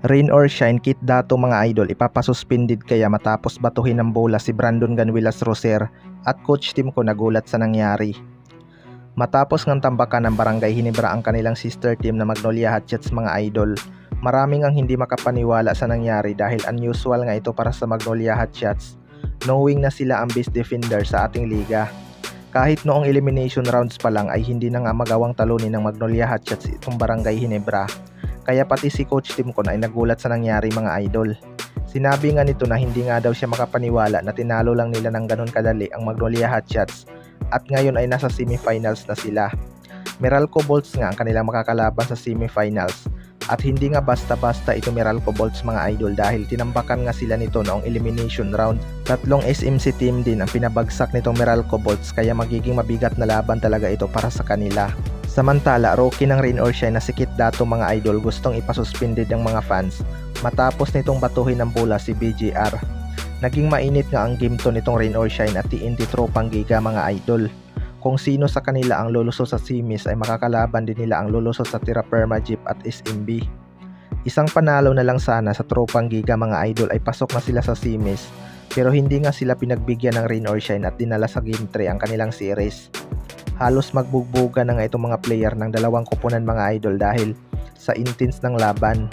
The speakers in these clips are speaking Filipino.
Rain or shine, Kit Dato mga idol, ipapasuspended kaya matapos batuhin ng bola si Brandon Ganuelas Roser at coach team ko nagulat sa nangyari. Matapos ng tambakan ng Barangay Ginebra ang kanilang sister team na Magnolia Hatchets mga idol, maraming ang hindi makapaniwala sa nangyari dahil unusual nga ito para sa Magnolia Hatchets, knowing na sila ang best defender sa ating liga. Kahit noong elimination rounds pa lang ay hindi na nga magawang talunin ng Magnolia Hatchets itong Barangay Ginebra. Kaya pati si coach team ko na ay nagulat sa nangyari mga idol. Sinabi nga nito na hindi nga daw siya makapaniwala na tinalo lang nila ng ganun kadali ang Magnolia Hatchets at ngayon ay nasa semifinals na sila. Meralco Bolts nga ang kanilang makakalaban sa semifinals at hindi nga basta-basta ito Meralco Bolts mga idol dahil tinambakan nga sila nito noong elimination round. Tatlong SMC team din ang pinabagsak nitong Meralco Bolts kaya magiging mabigat na laban talaga ito para sa kanila. Samantala, rookie ng Rain or Shine na si Kit Dato mga idol gustong ipasuspended ng mga fans matapos nitong batuhin ng bola si BGR. Naging mainit nga ang game to nitong Rain or Shine at TNT Tropang Giga mga idol. Kung sino sa kanila ang lulusot sa semis ay makakalaban din nila ang lulusot sa Tira Perma Jeep at SMB. Isang panalo na lang sana sa Tropang Giga mga idol ay pasok na sila sa semis pero hindi nga sila pinagbigyan ng Rain or Shine at dinala sa game 3 ang kanilang series. Halos magbugbugan na nga itong mga player ng dalawang koponan mga idol dahil sa intense ng laban.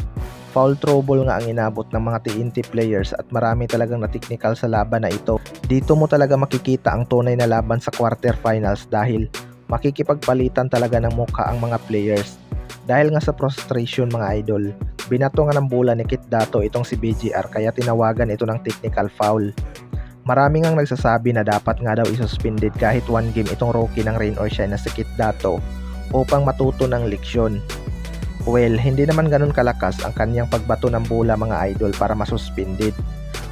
Foul trouble nga ang inabot ng mga TNT players at marami talagang na-technical sa laban na ito. Dito mo talaga makikita ang tunay na laban sa quarterfinals dahil makikipagpalitan talaga ng mukha ang mga players. Dahil nga sa frustration mga idol, binato nga ng bola ni Kit Dato itong si BGR kaya tinawagan ito ng technical foul. Maraming ang nagsasabi na dapat nga daw isuspended kahit one game itong rookie ng Rain or Shine na si Kit Dato upang matuto ng leksyon. Well, hindi naman ganun kalakas ang kanyang pagbato ng bola mga idol para masuspended.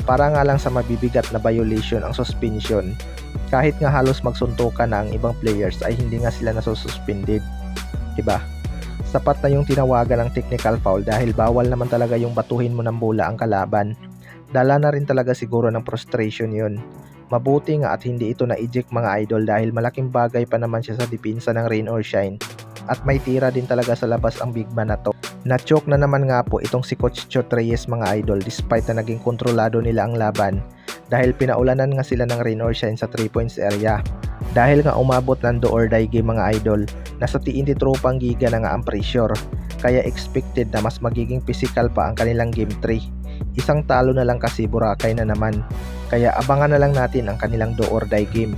Para nga lang sa mabibigat na violation ang suspension. Kahit nga halos magsuntukan na ang ibang players ay hindi nga sila nasususpended. Diba? Sapat na yung tinawagan ng technical foul dahil bawal naman talaga yung batuhin mo ng bola ang kalaban. Dala na rin talaga siguro ng frustration yun. Mabuti nga at hindi ito na-eject mga idol dahil malaking bagay pa naman siya sa depensa ng Rain or Shine. At may tira din talaga sa labas ang big man na to. Na-choke na naman nga po itong si Coach Chot Reyes mga idol despite na naging kontrolado nila ang laban. Dahil pinaulanan nga sila ng Rain or Shine sa 3 points area. Dahil nga umabot ng do or die game mga idol, nasa TNT Tropang Giga na nga ang pressure. Kaya expected na mas magiging physical pa ang kanilang game 3. Isang talo na lang kasi Boracay na naman. Kaya abangan na lang natin ang kanilang do or die game.